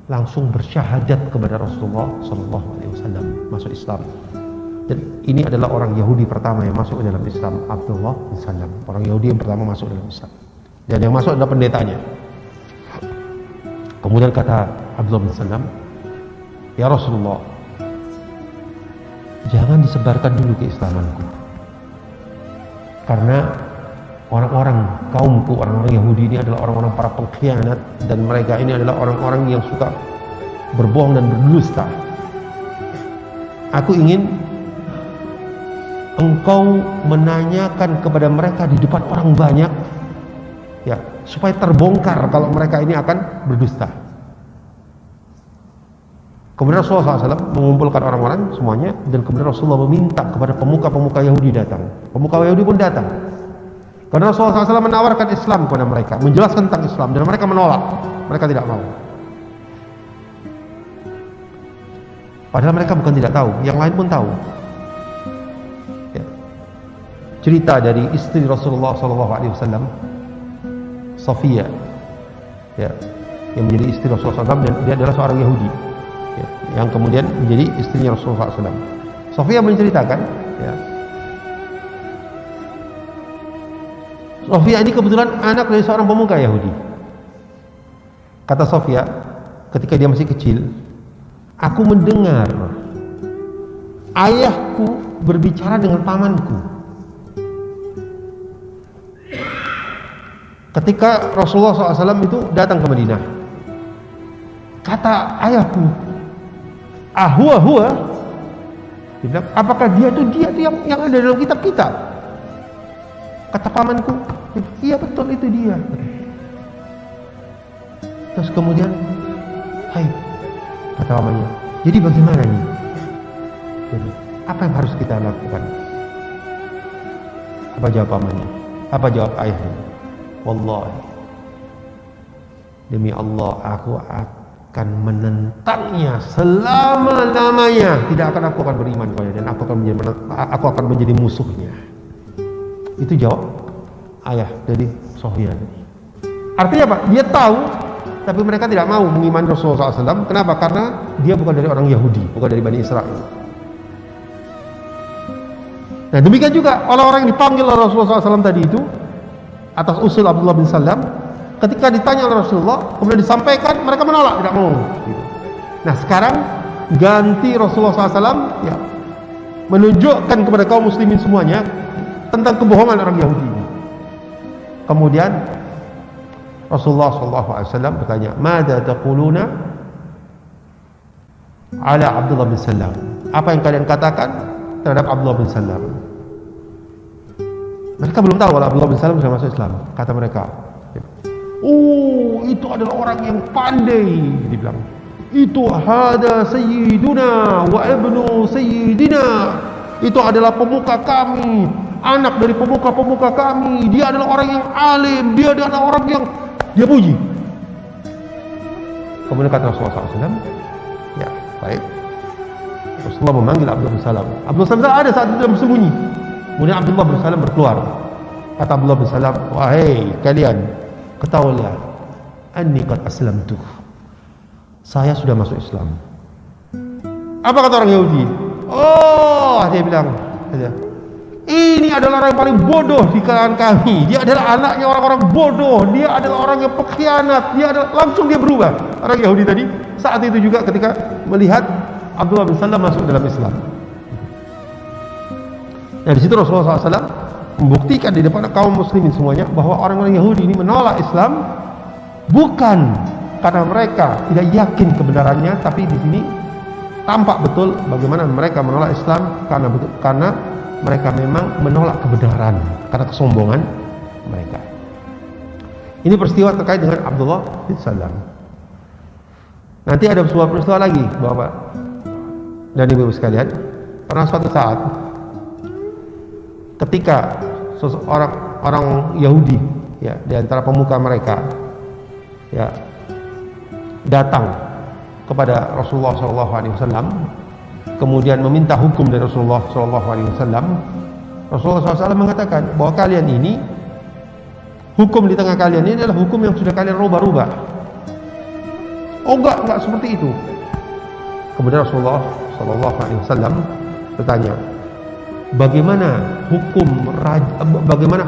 langsung bersyahadat kepada Rasulullah SAW, masuk Islam. Dan ini adalah orang Yahudi pertama yang masuk ke dalam Islam, Abdullah bin Salam. Orang Yahudi yang pertama masuk dalam Islam, dan yang masuk adalah pendetanya. Kemudian kata Abdullah bin Salam, ya Rasulullah, jangan disebarkan dulu keislamanku, karena orang-orang kaumku, orang-orang Yahudi ini adalah orang-orang para pengkhianat, dan mereka ini adalah orang-orang yang suka berbohong dan berdusta. Aku ingin engkau menanyakan kepada mereka di depan orang banyak, ya, supaya terbongkar kalau mereka ini akan berdusta. Kemudian Rasulullah SAW mengumpulkan orang-orang semuanya, dan kemudian Rasulullah meminta kepada pemuka-pemuka Yahudi datang. Pemuka Yahudi pun datang, karena Rasulullah SAW menawarkan Islam kepada mereka, menjelaskan tentang Islam, dan mereka menolak. Mereka tidak mau. Padahal mereka bukan tidak tahu, yang lain pun tahu. Ya. Cerita dari istri Rasulullah SAW, Sofia, ya, yang menjadi istri Rasulullah SAW, dan dia adalah seorang Yahudi, ya, yang kemudian menjadi istrinya Rasulullah SAW. Sofia menceritakan, ya, Sofia ini kebetulan anak dari seorang pemuka Yahudi. Kata Sofia, ketika dia masih kecil, aku mendengar ayahku berbicara dengan pamanku. Ketika Rasulullah SAW itu datang ke Madinah, kata ayahku, huwa. Dia bilang, apakah dia itu yang ada dalam kitab kita? Kata pamanku, iya betul itu dia. Terus kemudian, hai, kata pamannya, jadi bagaimana nih? Jadi, apa yang harus kita lakukan? Apa jawab pamannya? Apa jawab ayahnya? Wallahi, demi Allah, aku akan menentangnya selama-lamanya. Tidak akan aku akan beriman kepada, dan aku akan menjadi musuhnya. Itu jawab ayah dari Sofia. Artinya apa? Dia tahu, tapi mereka tidak mau mengimani Rasulullah SAW. Kenapa? Karena dia bukan dari orang Yahudi, bukan dari Bani Israel. Nah, demikian juga orang-orang yang dipanggil oleh Rasulullah SAW tadi itu, atas usul Abdullah bin Salam, ketika ditanya oleh Rasulullah, kemudian disampaikan, mereka menolak, tidak mau. Gitu. Nah, sekarang ganti Rasulullah SAW, ya, menunjukkan kepada kaum muslimin semuanya tentang kebohongan orang Yahudi ini. Kemudian Rasulullah SAW bertanya, "Mada taquluna ala Abdullah bin Salam?" Apa yang kalian katakan terhadap Abdullah bin Salam? Mereka belum tahu kalau Abdullah bin Salam sudah masuk Islam. Kata mereka, itu adalah orang yang pandai. Dibilang, itu hada sayyiduna wa ibnu sayyidina. Itu adalah pemuka kami, anak dari pemuka-pemuka kami. Dia adalah orang yang alim, dia adalah orang yang dia puji. Kemudian kata Rasulullah SAW, ya baik. Rasulullah memanggil Abdullah bin Salam. Abdullah bin Salam ada saat itu bersembunyi. Kemudian Abdullah bin Salam berkeluar. Kata Abdullah bin Salam, wahai kalian, ketahuilah, anni qad aslamtu. Saya sudah masuk Islam. Apa kata orang Yahudi? Oh, dia bilang, ini adalah orang yang paling bodoh di kalangan kami. Dia adalah anaknya orang-orang bodoh. Dia adalah orang yang pekhianat. Langsung dia berubah. Orang Yahudi tadi saat itu juga ketika melihat Abdullah bin Salam masuk dalam Islam. Nah, di situ Rasulullah SAW membuktikan di depan kaum muslimin semuanya bahwa orang-orang Yahudi ini menolak Islam bukan karena mereka tidak yakin kebenarannya, tapi di sini tampak betul bagaimana mereka menolak Islam karena mereka memang menolak kebenaran karena kesombongan mereka. Ini peristiwa terkait dengan Abdullah bin Salam. Nanti ada sebuah peristiwa lagi, Bapak dan Ibu sekalian. Pernah suatu saat ketika orang Yahudi, ya, di antara pemuka mereka, ya, datang kepada Rasulullah SAW, kemudian meminta hukum dari Rasulullah SAW. Rasulullah SAW mengatakan bahwa kalian ini, hukum di tengah kalian ini adalah hukum yang sudah kalian rubah-rubah. Oh enggak seperti itu. Kemudian Rasulullah SAW bertanya, bagaimana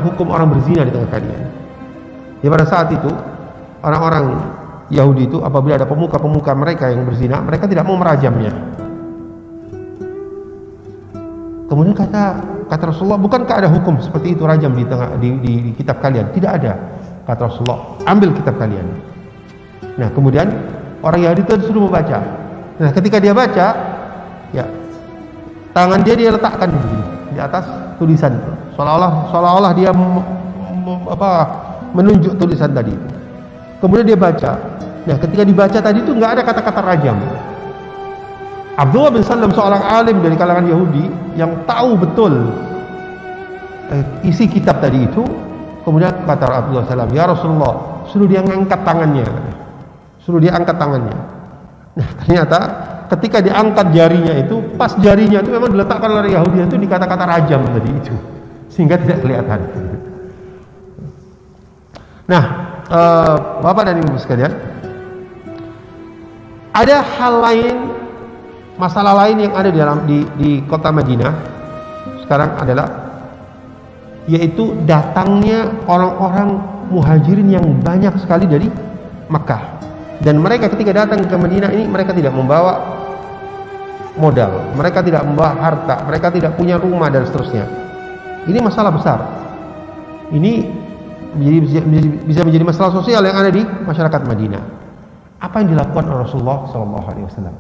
hukum orang berzina di tengah kalian? Ya, pada saat itu orang-orang Yahudi itu apabila ada pemuka-pemuka mereka yang berzina, mereka tidak mau merajamnya. Kemudian kata Rasulullah, bukankah ada hukum seperti itu, rajam di kitab kalian? Tidak ada. Kata Rasulullah, ambil kitab kalian. Nah, kemudian orang Yahudi itu disuruh membaca. Nah, ketika dia baca, ya, tangan dia letakkan di sini. di atas tulisan itu. Seolah-olah dia menunjuk tulisan tadi. Kemudian dia baca. Nah, ketika dibaca tadi itu nggak ada kata-kata rajam. Abdullah bin Salam, seorang alim dari kalangan Yahudi yang tahu betul isi kitab tadi itu, kemudian kata Abdullah bin Salam, ya Rasulullah, suruh dia angkat tangannya. Nah, ternyata ketika diangkat jarinya itu, pas jarinya itu memang diletakkan oleh Yahudi itu di kata-kata rajam tadi itu, sehingga tidak kelihatan. Nah, Bapak dan Ibu sekalian, ada hal lain, masalah lain yang ada di kota Madinah sekarang adalah, yaitu datangnya orang-orang muhajirin yang banyak sekali dari Makkah. Dan mereka ketika datang ke Madinah ini, mereka tidak membawa modal, mereka tidak membawa harta, mereka tidak punya rumah dan seterusnya. Ini masalah besar. Ini bisa menjadi masalah sosial yang ada di masyarakat Madinah. Apa yang dilakukan oleh Rasulullah SAW?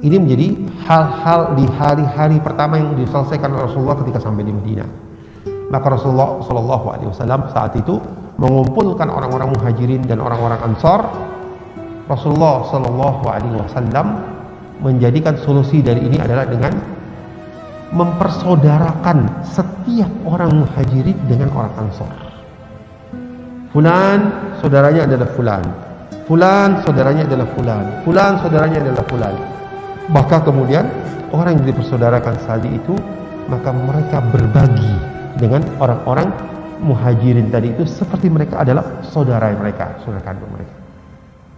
Ini menjadi hal-hal di hari-hari pertama yang diselesaikan oleh Rasulullah ketika sampai di Madinah. Maka Rasulullah SAW saat itu mengumpulkan orang-orang muhajirin dan orang-orang ansar. Rasulullah SAW menjadikan solusi dari ini adalah dengan mempersaudarakan setiap orang muhajirin dengan orang ansar. Fulan saudaranya adalah fulan, fulan saudaranya adalah fulan, fulan saudaranya adalah fulan. Maka kemudian orang yang dipersaudarakan tadi itu, maka mereka berbagi dengan orang-orang muhajirin tadi itu seperti mereka adalah saudara mereka, saudara kandung mereka.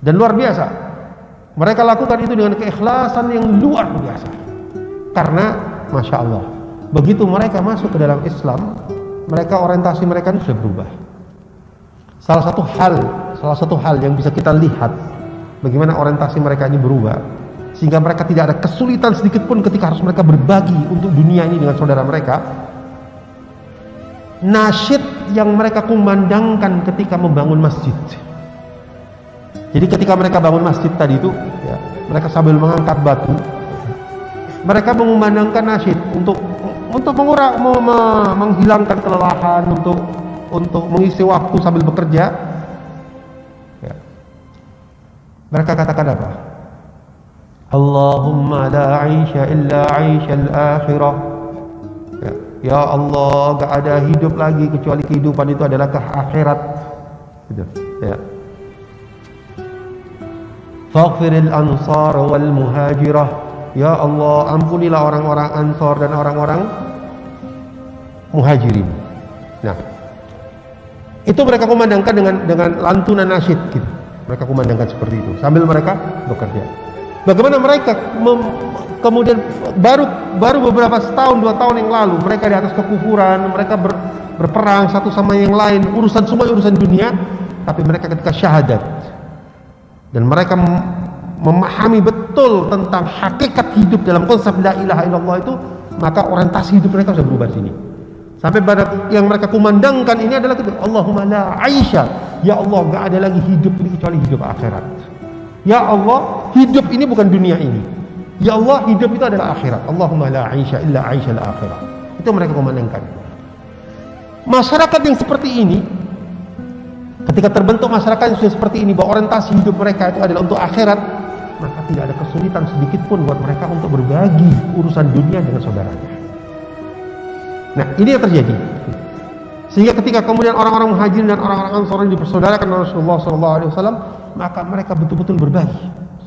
Dan luar biasa, mereka lakukan itu dengan keikhlasan yang luar biasa. Karena Masya Allah, begitu mereka masuk ke dalam Islam, mereka orientasi mereka sudah berubah. Salah satu hal yang bisa kita lihat bagaimana orientasi mereka ini berubah, sehingga mereka tidak ada kesulitan sedikit pun ketika harus mereka berbagi untuk dunia ini dengan saudara mereka. Nasyid yang mereka kumandangkan ketika membangun masjid. Jadi ketika mereka bangun masjid tadi itu, ya, mereka sambil mengangkat batu, mereka mengumandangkan nasyid untuk menghilangkan kelelahan, untuk mengisi waktu sambil bekerja. Ya. Mereka katakan apa? Allahumma la 'aisha illa 'aishal akhirah. Ya Allah, gak ada hidup lagi kecuali kehidupan itu adalah ke akhirat. Gitu. Ya. Faghfiril ansar wal muhajirah. Ya Allah, ampunilah orang-orang ansar dan orang-orang muhajirin. Nah, itu mereka kumandangkan dengan lantunan nasyid gitu. Mereka kumandangkan seperti itu sambil mereka bekerja. Bagaimana mereka kemudian baru beberapa setahun 2 tahun yang lalu mereka di atas kekufuran, mereka berperang satu sama yang lain, semua urusan dunia, tapi mereka ketika syahadat dan mereka memahami betul tentang hakikat hidup dalam konsep la ilaha illallah itu, maka orientasi hidup mereka sudah berubah sini. Sampai pada yang mereka kumandangkan ini adalah gitu, Allahumma la 'aisha, ya Allah, gak ada lagi hidup ini kecuali hidup akhirat. Ya Allah, hidup ini bukan dunia ini. Ya Allah, hidup itu adalah akhirat. Allahumma la 'aisha illa 'aishal akhirah. Itu mereka kumandangkan. Masyarakat yang seperti ini, ketika terbentuk masyarakat yang sudah seperti ini, bahwa orientasi hidup mereka itu adalah untuk akhirat, maka tidak ada kesulitan sedikit pun buat mereka untuk berbagi urusan dunia dengan saudaranya. Nah, ini yang terjadi. Sehingga ketika kemudian orang-orang muhajirin dan orang-orang ansar yang dipersaudarakan oleh Rasulullah SAW, maka mereka betul-betul berbagi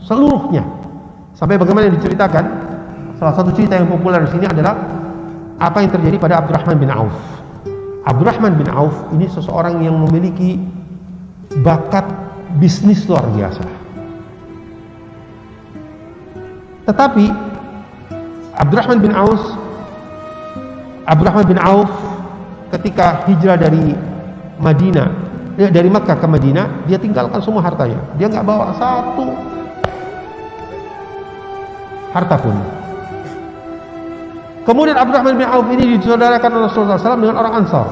seluruhnya. Sampai bagaimana diceritakan, salah satu cerita yang populer di sini adalah apa yang terjadi pada Abdurrahman bin Auf. Abdurrahman bin Auf ini seseorang yang memiliki bakat bisnis luar biasa. Tetapi Abdurrahman bin Auf ketika hijrah dari Makkah ke Madinah, dia tinggalkan semua hartanya. Dia nggak bawa satu harta pun. Kemudian Abdurrahman bin Auf ini disaudarakan oleh Rasulullah SAW dengan orang Ansar.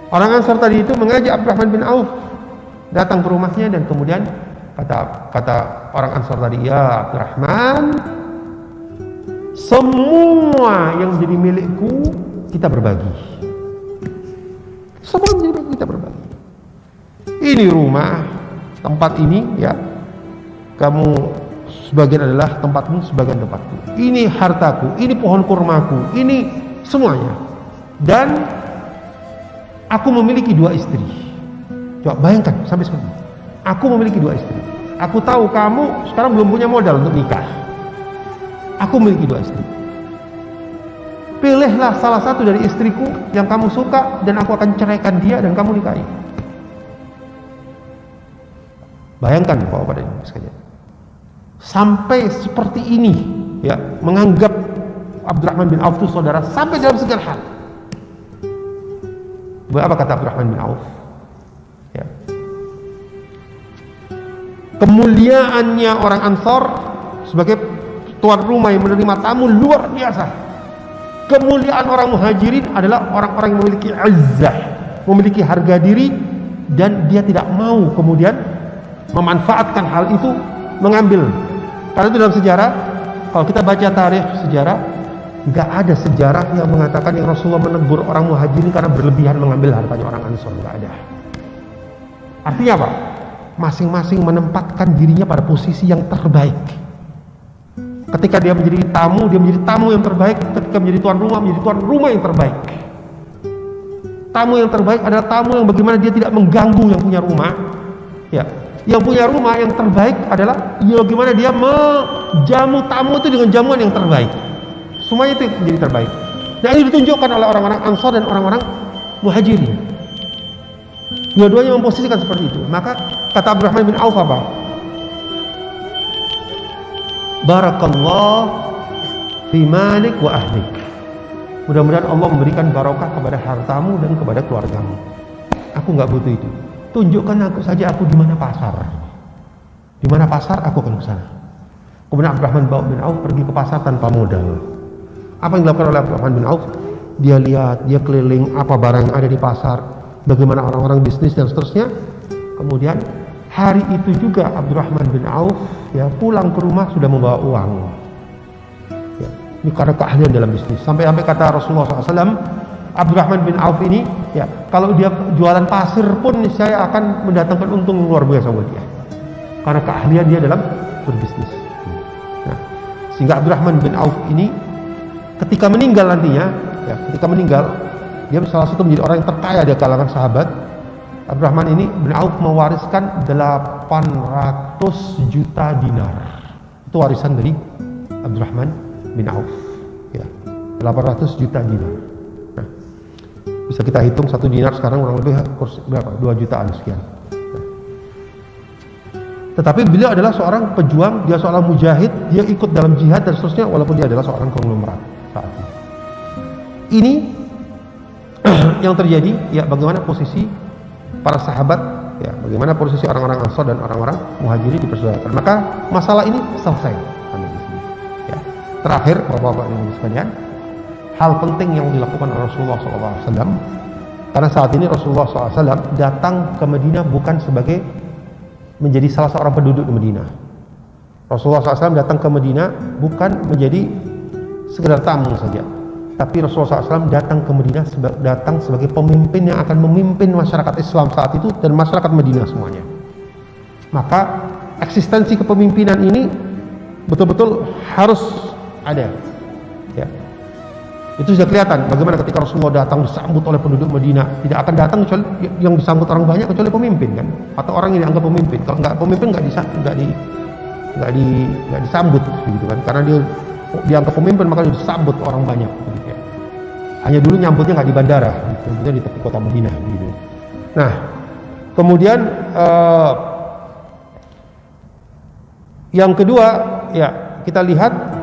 Orang Ansar tadi itu mengajak Abdurrahman bin Auf datang ke rumahnya, dan kemudian kata orang Ansar tadi, ya Abdurrahman, Semua yang menjadi milikku kita berbagi. Semua yang menjadi milikku kita berbagi. Ini rumah, tempat ini ya, kamu sebagian adalah tempatmu, sebagian tempatku. Ini hartaku, ini pohon kurmaku, ini semuanya. Dan aku memiliki 2 istri. Coba bayangkan sampai seperti itu. Aku memiliki 2 istri. Aku tahu kamu sekarang belum punya modal untuk nikah. Aku memiliki 2 istri. Pilihlah salah satu dari istriku yang kamu suka, dan aku akan ceraikan dia dan kamu nikahi. Bayangkan Bapak dan Ibu sekalian. Sampai seperti ini ya, menganggap Abdurrahman bin Auf itu saudara sampai dalam segala hal. Apa kata Abdurrahman bin Auf? Ya. Kemuliaannya orang Ansor sebagai tuan rumah yang menerima tamu luar biasa. Kemuliaan orang Muhajirin adalah orang-orang yang memiliki izzah, memiliki harga diri, dan dia tidak mau kemudian memanfaatkan hal itu, mengambil. Karena itu dalam sejarah, kalau kita baca tarikh sejarah, nggak ada sejarah yang mengatakan yang Rasulullah menegur orang Muhajirin karena berlebihan mengambil hartanya orang Ansor. Nggak ada. Artinya apa? Masing-masing menempatkan dirinya pada posisi yang terbaik. Ketika dia menjadi tamu yang terbaik. Ketika menjadi tuan rumah yang terbaik. Tamu yang terbaik adalah tamu yang bagaimana dia tidak mengganggu yang punya rumah. Ya, yang punya rumah yang terbaik adalah bagaimana dia menjamu tamu itu dengan jamuan yang terbaik. Semuanya itu menjadi terbaik. Dan ini ditunjukkan oleh orang-orang Ansor dan orang-orang Muhajirin. Dua-duanya memposisikan seperti itu. Maka kata Abdurrahman bin Auf apa? Barakallah fi malik wa ahlik. Mudah-mudahan Allah memberikan barokah kepada hartamu dan kepada keluargamu. Aku nggak butuh itu. Tunjukkan aku saja aku di mana pasar. Di mana pasar aku akan ke sana. Kemudian Abdurrahman bin Auf pergi ke pasar tanpa modal. Apa yang dilakukan oleh Abdurrahman bin Auf? Dia lihat, dia keliling apa barang yang ada di pasar, bagaimana orang-orang bisnis dan seterusnya. Kemudian hari itu juga Abdurrahman bin Auf ya pulang ke rumah sudah membawa uang. Ya, ini karena keahlian dalam bisnis. Sampai-sampai kata Rasulullah SAW, Abdurrahman bin Auf ini ya kalau dia jualan pasir pun saya akan mendatangkan untung luar biasa buat dia. Karena keahlian dia dalam berbisnis. Nah, sehingga Abdurrahman bin Auf ini ketika meninggal nantinya, ya, dia salah satu menjadi orang yang terkaya di kalangan sahabat. Abdurrahman ini bin Auf mewariskan 800 juta dinar. Itu warisan dari Abdurrahman bin Auf. Ya, 800 juta dinar. Nah, bisa kita hitung 1 dinar sekarang kurang lebih berapa? 2 jutaan sekian. Nah. Tetapi beliau adalah seorang pejuang, dia seorang mujahid, dia ikut dalam jihad dan seterusnya, walaupun dia adalah seorang konglomerat saat ini. Yang terjadi ya, bagaimana posisi para sahabat ya, bagaimana posisi orang-orang Ansor dan orang-orang Muhajirin dipersaudarakan. Maka masalah ini selesai sampai di sini. Ya. Terakhir, Bapak-bapak yang sekalian, hal penting yang dilakukan oleh Rasulullah SAW, karena saat ini Rasulullah SAW datang ke Madinah bukan sebagai menjadi salah seorang penduduk di Madinah. Rasulullah SAW datang ke Madinah bukan menjadi sekedar tamu saja, tapi Rasulullah SAW datang ke Madinah datang sebagai pemimpin yang akan memimpin masyarakat Islam saat itu dan masyarakat Madinah semuanya. Maka eksistensi kepemimpinan ini betul-betul harus ada. Ya. Itu sudah kelihatan bagaimana ketika Rasulullah datang disambut oleh penduduk Madinah. Tidak akan datang kecuali yang disambut orang banyak kecuali pemimpin kan, atau orang yang dianggap pemimpin. Kalau nggak pemimpin nggak disambut gitu kan, karena dia dianggap pemimpin maka disambut orang banyak gitu ya. Hanya dulu nyambutnya nggak di bandara, nyambutnya di tepi kota Madinah gitu. Nah, kemudian yang kedua ya, kita lihat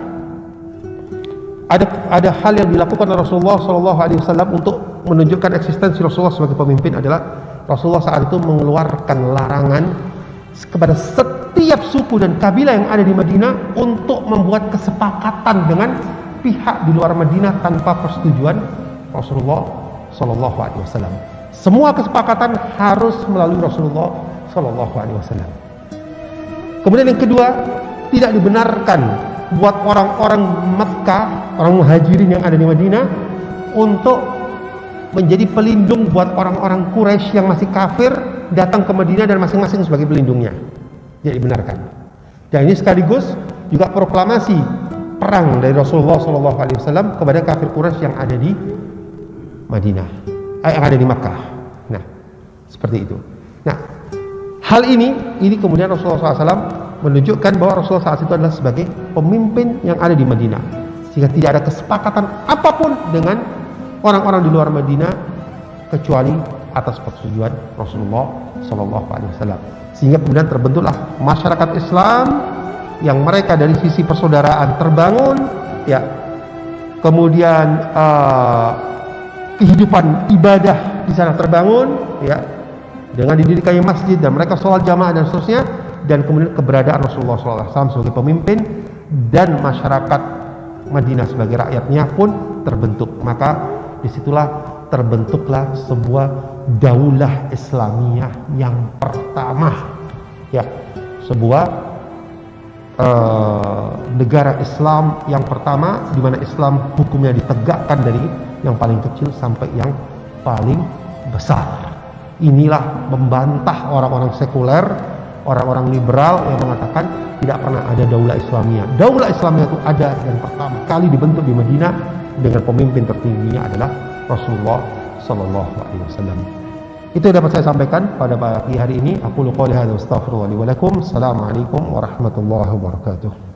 ada hal yang dilakukan oleh Rasulullah SAW untuk menunjukkan eksistensi Rasulullah sebagai pemimpin adalah Rasulullah saat itu mengeluarkan larangan kepada setiap suku dan kabilah yang ada di Madinah untuk membuat kesepakatan dengan pihak di luar Madinah tanpa persetujuan Rasulullah SAW. Semua kesepakatan harus melalui Rasulullah SAW. Kemudian yang kedua, tidak dibenarkan buat orang-orang Mekah, orang muhajirin yang ada di Madinah, untuk menjadi pelindung buat orang-orang Quraisy yang masih kafir datang ke Madinah dan masing-masing sebagai pelindungnya. Jadi benarkan. Dan ini sekaligus juga proklamasi perang dari Rasulullah SAW kepada kafir Quraisy yang ada di Madinah, yang ada di Makkah. Nah, seperti itu. Nah, hal ini kemudian Rasulullah SAW menunjukkan bahwa Rasulullah saat itu adalah sebagai pemimpin yang ada di Madinah, sehingga tidak ada kesepakatan apapun dengan orang-orang di luar Madinah kecuali atas persetujuan Rasulullah SAW. Sehingga kemudian terbentuklah masyarakat Islam yang mereka dari sisi persaudaraan terbangun, ya. Kemudian kehidupan ibadah di sana terbangun, ya, dengan didirikannya masjid dan mereka sholat jamaah dan seterusnya, dan kemudian keberadaan Rasulullah SAW sebagai pemimpin dan masyarakat Madinah sebagai rakyatnya pun terbentuk. Maka disitulah terbentuklah sebuah daulah Islamiyah yang pertama, ya, sebuah negara Islam yang pertama di mana Islam hukumnya ditegakkan dari yang paling kecil sampai yang paling besar. Inilah membantah orang-orang sekuler, orang-orang liberal yang mengatakan tidak pernah ada daulah Islamiyah. Daulah Islamiyah itu ada yang pertama kali dibentuk di Madinah dengan pemimpin tertingginya adalah Rasulullah SAW. Itu dapat saya sampaikan pada pagi hari ini. Aku qouli hadza wa astaghfirullah li wa lakum. Assalamualaikum warahmatullahi wabarakatuh.